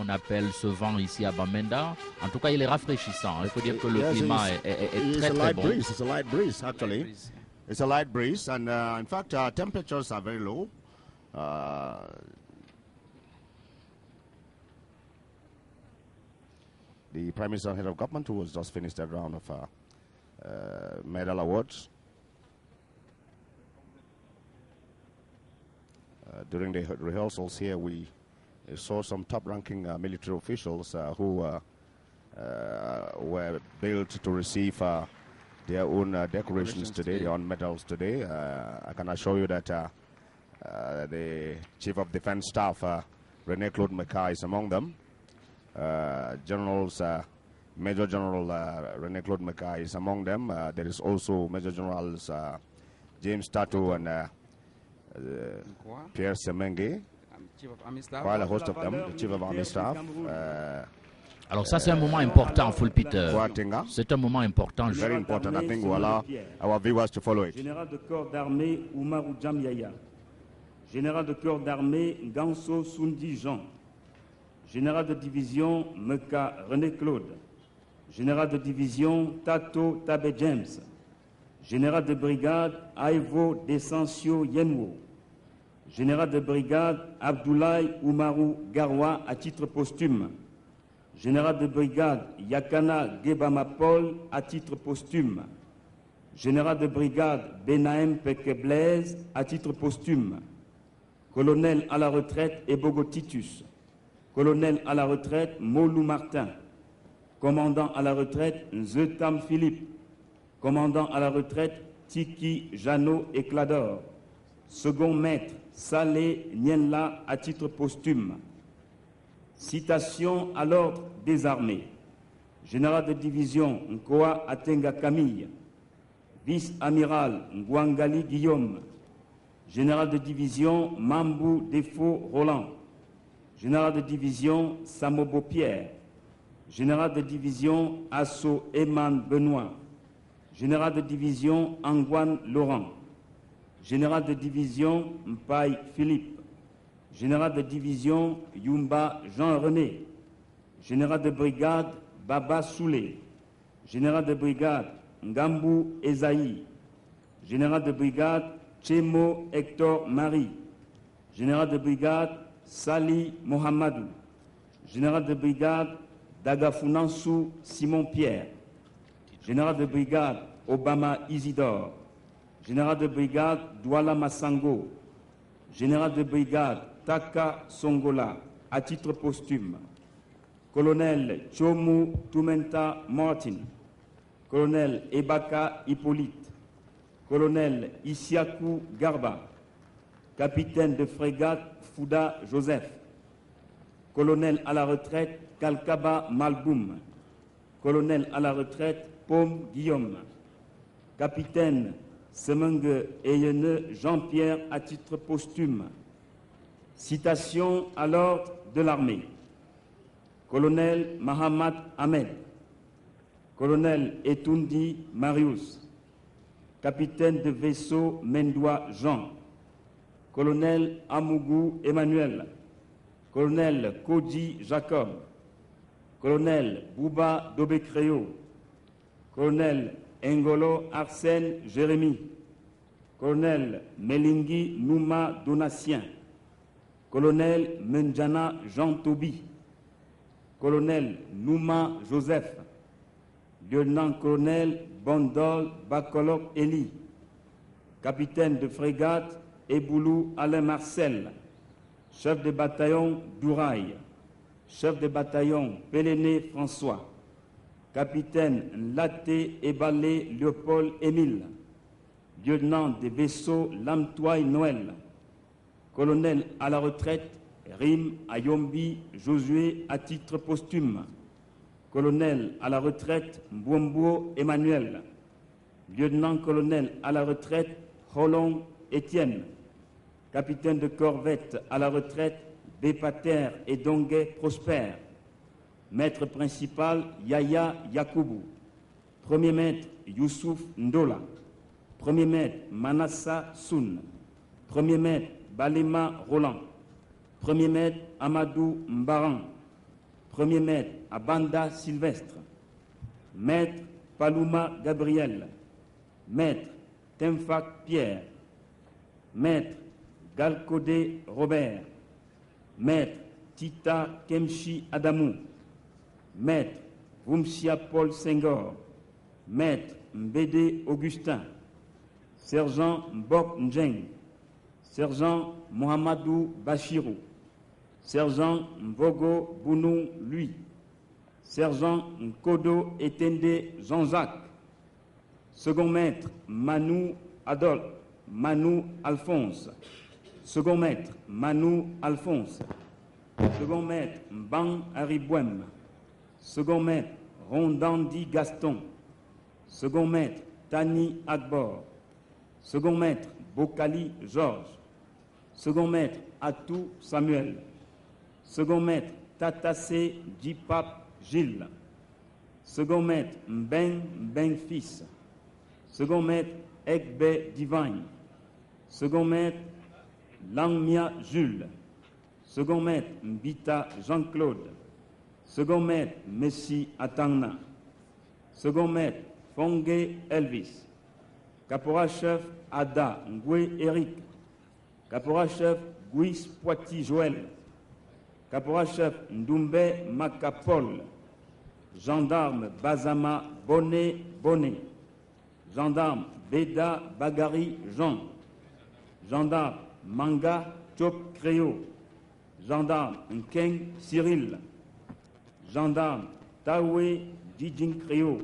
on appelle ce vent ici à Bamenda. En tout cas, il est rafraîchissant. Il faut dire que le climat est très très bon. It's a light breeze, actually. It's a light breeze, and in fact, temperatures are very low. The Prime Minister and Head of Government, who has just finished that round of medal awards. During the rehearsals here, we saw some top-ranking military officials who were billed to receive their own decorations today, their own medals today. I can assure you that the Chief of Defense Staff, René Claude Meka, is among them. Generals, Major General René Claude Meka is among them. There is also Major Generals James Tato and Pierre Semenge, while a host of them, the Chief of Army Staff. Alors ça c'est un moment important, Full Peter. C'est un moment important. Very important. I think we'll allow our viewers to follow it. Général de corps d'armée Oumarou Djamyaya. Général de corps d'armée Ganso Sundi Jean. Général de division Meka René Claude. Général de division Tato Tabe James. Général de brigade Aivo Descencio Yenwo. Général de brigade Abdoulaye Oumarou Garwa à titre posthume. Général de brigade Yakana Gebama Paul à titre posthume. Général de brigade Benahem Peke Blaise à titre posthume. Colonel à la retraite Ebogo Titus. Colonel à la retraite Molou Martin. Commandant à la retraite Nzetam Philippe. Commandant à la retraite Tiki Jeannot Éclador. Second maître Salé Nienla à titre posthume. Citation à l'ordre des armées. Général de division Nkoa Atenga Camille. Vice-amiral Ngwangali Guillaume. Général de division Mambou Defo Roland. Général de division Samobo Pierre. Général de division Asso Eman Benoît. Général de division Angouane Laurent. Général de division Mpaï Philippe. Général de division Yumba Jean-René. Général de brigade Baba Soulé. Général de brigade Ngambou Esaïe. Général de brigade Tchemo Hector Marie. Général de brigade Sali Mohamedou. Général de brigade Dagafunansou Simon Pierre. Général de brigade Obama Isidore. Général de brigade Douala Massango. Général de brigade Taka Songola, à titre posthume. Colonel Chomu Tumenta Martin. Colonel Ebaka Hippolyte. Colonel Isiakou Garba. Capitaine de frégate Fouda Joseph. Colonel à la retraite Kalkaba Malboum. Colonel à la retraite Paume Guillaume. Capitaine Semenge Eyene Jean-Pierre à titre posthume. Citation à l'ordre de l'armée. Colonel Mahamad Ahmed. Colonel Etundi Marius. Capitaine de vaisseau Mendoua Jean. Colonel Amougou Emmanuel. Colonel Koji Jacob. Colonel Bouba Dobekréo. Colonel Engolo Arsène Jérémy. Colonel Melingui Nouma Donatien. Colonel Menjana Jean Tobi. Colonel Nouma Joseph. Lieutenant-colonel Bondol Bakolok Eli. Capitaine de frégate Eboulou Alain Marcel. Chef de bataillon Douraï. Chef de bataillon Péléné François. Capitaine Laté Ebalé Léopold Émile. Lieutenant des vaisseaux Lamtoy Noël. Colonel à la retraite Rim Ayombi Josué à titre posthume. Colonel à la retraite Mbombo Emmanuel. Lieutenant-colonel à la retraite Rolong Étienne. Capitaine de corvette à la retraite Bépater et Donguet Prosper. Maître principal Yaya Yakoubou. Premier maître Youssouf Ndola. Premier maître Manassa Soun. Premier maître Balema Roland. Premier maître Amadou Mbaran. Premier maître Abanda Sylvestre, maître Paluma Gabriel, maître Temfak Pierre, maître Galcodé Robert, maître Tita Kemchi Adamou, maître Vumsia Paul Senghor, maître Mbede Augustin, sergent Mbok Njeng, sergent Mohamedou Bachirou, sergent Mvogo Bounou Lui, sergent Nkodo Etende Jean-Jacques, second maître Manu Alphonse, second maître Manu Alphonse, second maître Mbang Haribouem, second maître Rondandi Gaston, second maître Tani Akbor, second maître Bokali Georges, second maître Atou Samuel, second maître Tatassé Djipap Gilles, second maître Mbeng Fils, second maître Ekbe Divine, second maître Langmia Jules, second maître Mbita Jean-Claude, second maître Messi Atangna, second maître Fongue Elvis, caporal-chef Ada Ngwe Eric, caporal-chef Guis Poiti Joël, caporal-chef Ndoumbe Makapol, gendarme Bazama Bonnet Bonnet, gendarme Beda Bagari Jean, gendarme Manga Chop Créo, gendarme Nkeng Cyril, gendarme Tawe Djidjin Créo,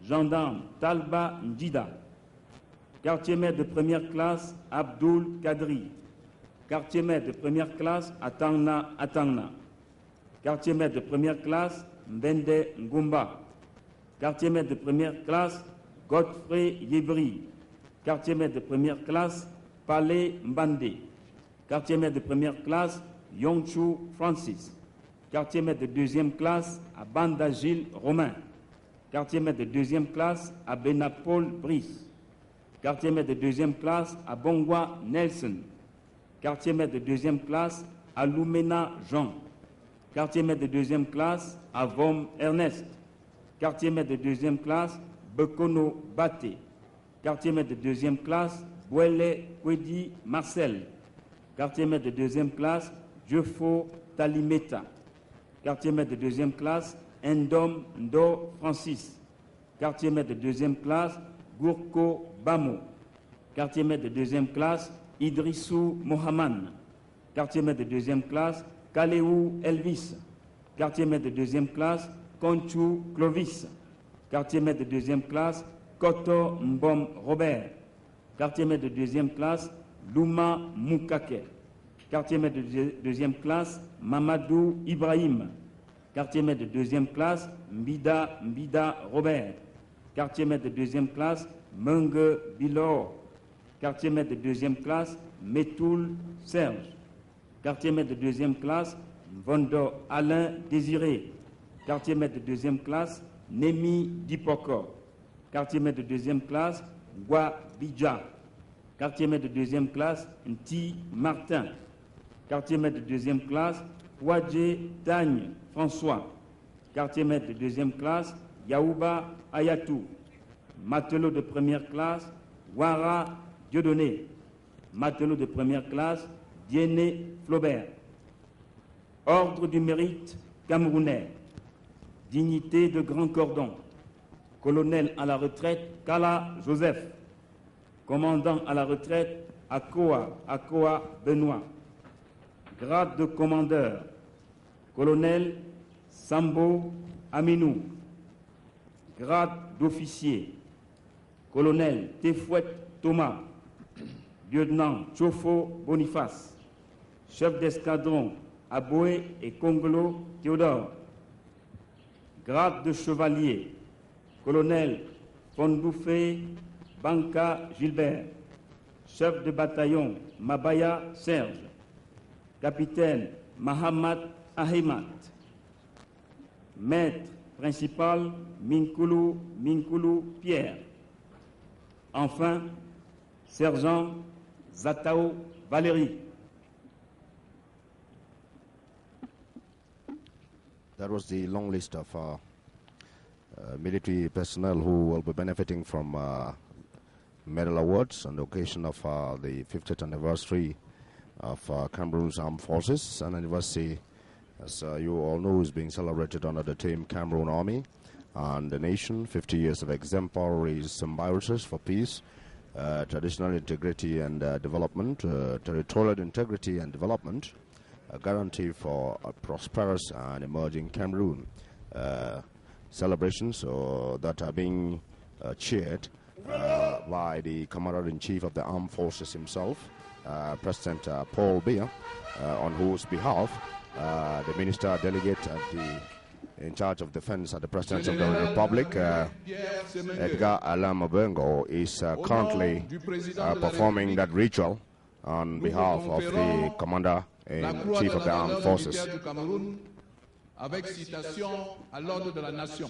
gendarme Talba Ndida, quartier-maître de première classe Abdul Kadri, quartier-maître de première classe Atangna Atangna, quartier-maître de première classe Mbende Ngumba, quartier-maître de première classe Godfrey Yebri, quartier-maître de première classe Palais Mbande, quartier-maître de première classe Yongchu Francis, quartier-maître de deuxième classe Abanda Gilles Romain, quartier-maître de deuxième classe à Benapol Brice, quartier-maître de deuxième classe à Bongwa Nelson, quartier-maître de deuxième classe à Lumena Jean, quartier-maître de deuxième classe à Vom Ernest, quartier-maître de deuxième classe Bekono Baté, quartier-maître de deuxième classe Bouele Kwedi Marcel, quartier-maître de deuxième classe Diofo Talimeta, quartier-maître de deuxième classe Ndom Ndo Francis, quartier-maître de deuxième classe Gourko Bamo, quartier-maître de deuxième classe Idrissou Mohaman, quartier-maître de deuxième classe Kaleou Elvis, quartier-maître de deuxième classe Conchou Clovis, quartier-maître de deuxième classe Koto Mbom Robert, quartier-maître de deuxième classe Louma Moukake, quartier-maître de deuxième classe Mamadou Ibrahim, quartier-maître de deuxième classe Mbida Robert, quartier-maître de deuxième classe Menge Bilor, quartier-maître de deuxième classe Metoul Serge, quartier-maître de deuxième classe Vondo Alain Désiré, quartier-maître de deuxième classe Nemi Dipoko, quartier-maître de deuxième classe Gwa Bidja, quartier-maître de deuxième classe Nti Martin, quartier-maître de deuxième classe Ouadje Dagne François, quartier-maître de deuxième classe Yaouba Ayatou, matelot de première classe Wara Dieudonné, matelot de première classe Dienné Flaubert. Ordre du mérite camerounais, dignité de grand cordon, colonel à la retraite Kala Joseph, commandant à la retraite Akoa Benoît, grade de commandeur, colonel Sambo Aminou, grade d'officier, colonel Tefouet Thomas, lieutenant Chofo Boniface, chef d'escadron Aboé et Congolo Théodore, grade de chevalier, colonel Fondoufe Banka Gilbert, chef de bataillon Mabaya Serge, capitaine Mahamad Ahimat, maître principal Minkulu Pierre, enfin sergent Zatao Valérie. That was the long list of military personnel who will be benefiting from medal awards on the occasion of the 50th anniversary of Cameroon's Armed Forces, an anniversary, as you all know, is being celebrated under the theme Cameroon Army and the Nation, 50 years of exemplary symbiosis for peace, traditional integrity and development, territorial integrity and development, a guarantee for a prosperous and emerging Cameroon. Celebrations that are being chaired by the Commander-in-Chief of the Armed Forces himself, President Paul Biya, on whose behalf the Minister Delegate in charge of defense at the Presidency of the Republic, Edgar Alain Mobengo, is currently performing that ritual on behalf of the Commander-in-Chief of the Armed Forces. Avec citation à l'ordre de la nation.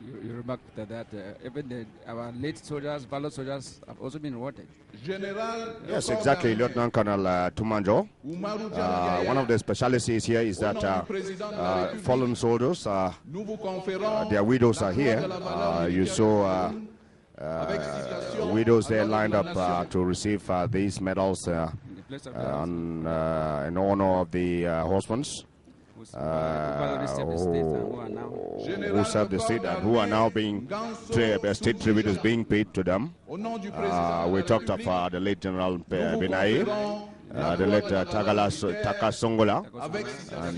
You remarked that even our late soldiers, valor soldiers, have also been rewarded. Yes, exactly, Lieutenant Colonel Tumanjo. One of the specialties here is that fallen soldiers, their widows are here. You saw widows there lined up to receive these medals in honor of the horsemen who serve the state and who are now being state tribute is being paid to them. We talked of the late General Benaye, the late Taka Songola, and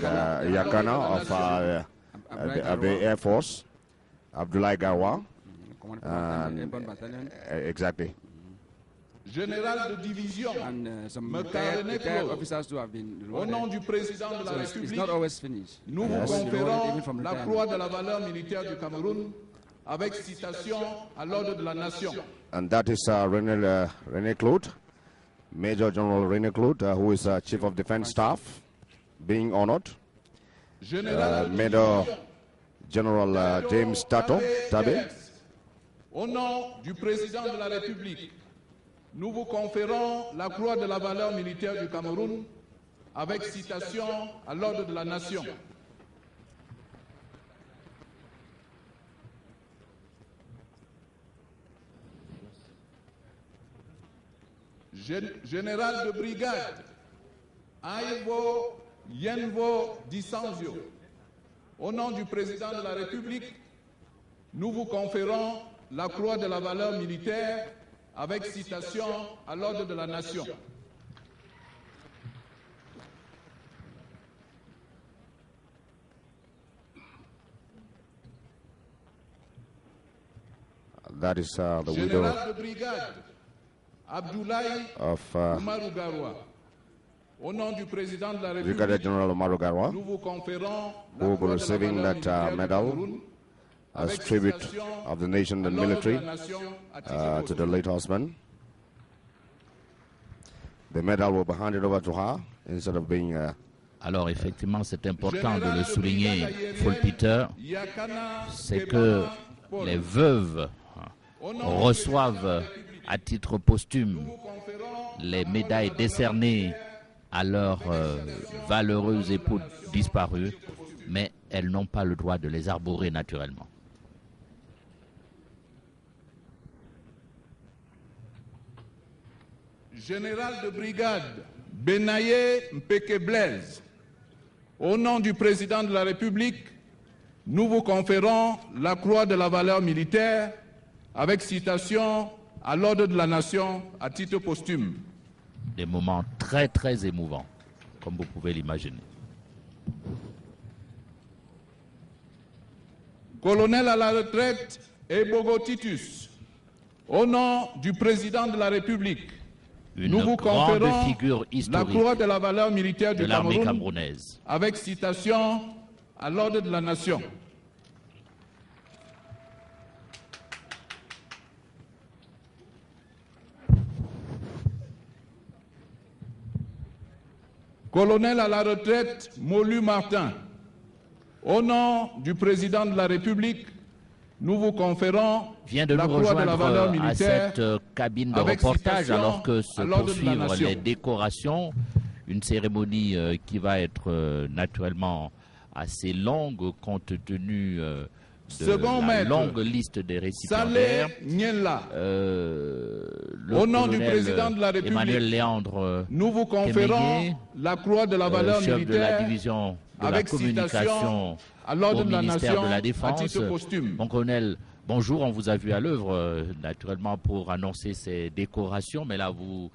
Yakana of the Air Force, Abdoulaye Gawa, exactly. Général de division, and some retired officers who have been au nom du président de la so République, it's not always finished. nous vous conférons la croix de la valeur militaire du Cameroun avec citation à l'ordre de la nation. And that is René Claude, Major General René Claude, who is Chief of Defense Staff, being honored. Major General James Tabe. Au nom du président de la République, nous vous conférons la croix de la valeur militaire du Cameroun avec citation à l'ordre de la nation. Général de brigade, Aivo Yenvo Dissanzio, au nom du président de la République, nous vous conférons la croix de la valeur militaire avec citation à l'ordre de la nation. That is the widow Général de brigade, Abdoulaye of Umaru Garwa. Au nom du président de la Brigadier République, General Umaru Garwa, nous vous conférons who will be receiving that medal as tribute of the nation and military to the late husband. The medal will be handed over to her instead of being Alors effectivement, c'est important de le souligner, Paul Peter, c'est que les veuves reçoivent à titre posthume les médailles décernées à leurs valeureux époux disparus, mais elles n'ont pas le droit de les arborer naturellement. Général de brigade Benaye Mpeke Blaise, au nom du président de la République, nous vous conférons la croix de la valeur militaire avec citation à l'ordre de la nation à titre posthume. Des moments très très émouvants, comme vous pouvez l'imaginer. Colonel à la retraite Ebogo Titus, au nom du président de la République, nous vous grande conférons figure la historique croix de la valeur militaire de du l'armée Cameroun camerounaise. avec citation à l'ordre de la nation. Colonel à la retraite Molu Martin, au nom du président de la République, nous vous conférons Vient de la nous croix de la valeur rejoindre à militaire cette cabine de avec reportage citation alors que se à l'ordre de la poursuivent nation. les décorations. Une cérémonie qui va être naturellement assez longue compte tenu de Second la maître, longue liste des récipiendaires. Saleh Niella, Le au nom du colonel président de la République, Emmanuel Léandre nous vous conférons Kémégué, la croix de la valeur chef de la militaire division de la avec communication citation à l'ordre au de la ministère Nation de la à Défense. titre posthume. Mon colonel, bonjour, on vous a vu à l'œuvre naturellement pour annoncer ces décorations, mais là vous